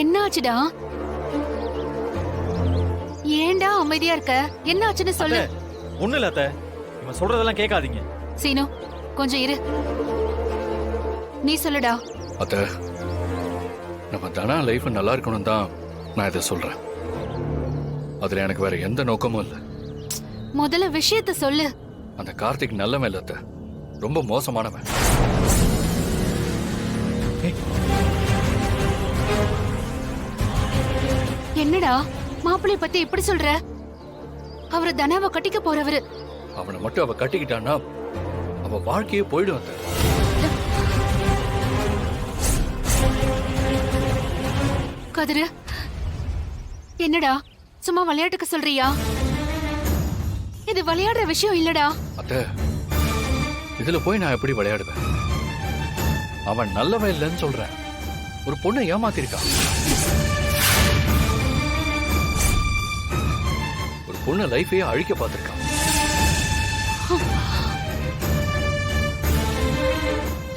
என்னாச்சுடா? ஏன்டா அமைதியா இருக்க? என்ன ஆச்சுன்னு சொல்லு. ஒண்ணு இல்ல அத்தை, இவன் சொல்றதெல்லாம் கேட்காதீங்க. சீனு, கொஞ்சம் இரு. நீ சொல்லுடா. அத்தை, நம்ம தனா லைஃப் நல்லா இருக்கணும் தான் நான் இதை சொல்றேன். அதுல எனக்கு வேற எந்த நோக்கமும் இல்லை. முதல்ல விஷயத்த சொல்லு. அந்த கார்த்திக் நல்லவன் இல்ல அத்தை, ரொம்ப மோசமானவன். என்னடா மாப்பிள்ளை பத்தி இப்படி சொல்ற? அவரு தனாவை கட்டிக்க போறவரு. அவனை மட்டும் அவ கட்டிக்கிட்டான்னா அவ வாழ்க்கையே போயிடும் அத்தை. கதிரு, என்னடா சும்மா விளையாட்டுக்கு சொல்றியா? இது விளையாடுற விஷயம் இல்லடா. அத்தை, இதுல போய் நான் எப்படி விளையாடுவேன்? அவன் நல்லவன் இல்லைன்னு சொல்றேன். ஒரு பொண்ணை ஏமாத்திருக்கான். ஒரு பொண்ணு லைஃபையே அழிக்க பார்த்திருக்கான்.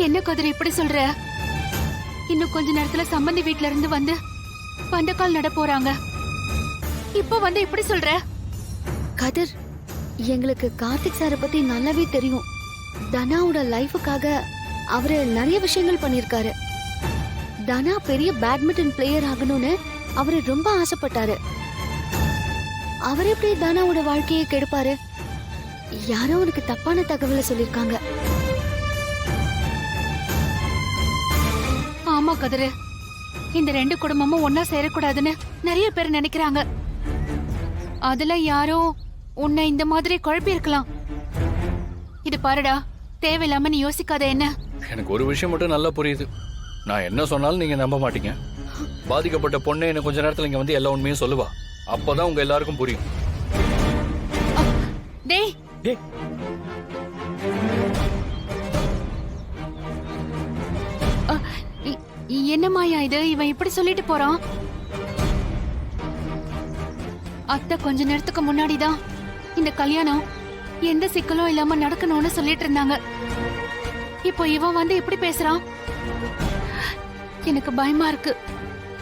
என்ன கதிரு இப்படி சொல்ற? இன்னும் கொஞ்ச நேரத்துல சம்பந்தி வீட்ல இருந்து வந்து பந்தக்கால் நட போறாங்க. இப்ப வந்து இப்படி சொல்ற? கதிர், எங்களுக்கு கார்த்திக் சாரை பத்தி நல்லாவே தெரியும். தனாவோட லைஃபுக்காக அவரு நிறைய விஷயங்கள் பண்ணிருக்காரு. தனா பெரிய பேட்மிண்டன் பிளேயர் ஆகணும்னு அவரு ரொம்ப ஆசைப்பட்டாரு. அவர் எப்படி தனாவோட வாழ்க்கையை கெடுப்பாரு? யாரோ அவனுக்கு தப்பான தகவலை சொல்லிருக்காங்க. ஆமா கதிரு, இந்த ரெண்டு குடும்பமும் ஒன்னா சேரக்கூடாதுன்னு நிறைய பேர் நினைக்கிறாங்க. அதுல யாரோ உன்னை இந்த மாதிரி குழப்பி இருக்கலாம். இது பாருடா, தேவையில்லாம நீ யோசிக்காத. என்ன? எனக்கு ஒரு விஷயம் மட்டும் நல்லா புரியுது. நான் என்ன சொன்னாலும் நீங்க நம்ப மாட்டீங்க. பாதிக்கப்பட்ட பொண்ணு என்ன கொஞ்ச நேரத்துல இங்க வந்து எல்லா உண்மையும் சொல்லுவா. அப்பதான் உங்க எல்லாருக்கும் புரியும். டேய், டேய், என்ன மாயா இது? இவன் இப்படி சொல்லிட்டு போறான். அத்தை கொஞ்ச நேரத்துக்கு முன்னாடிதான் இந்த கல்யாணம் எந்த சிக்கலும் இல்லாம நடக்கணும்னு சொல்லிட்டு இருந்தாங்க. இப்போ இவன் வந்து இப்படி பேசுறான். எனக்கு பயமா இருக்கு.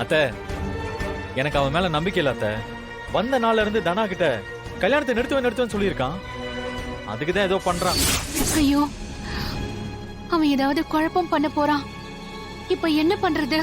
அத்தை, எனக்கு அவன் மேல நம்பிக்கை இல்ல அத்தை. வந்த நாள்ல இருந்து தனா கிட்ட கல்யாணத்தை நிறுத்துவேன்னு சொல்லியிருக்கான். அதுக்குதான் ஏதோ பண்றான். ஐயோ, அவன் ஏதாவது குழப்பம் பண்ண போறான். இப்ப என்ன பண்றது?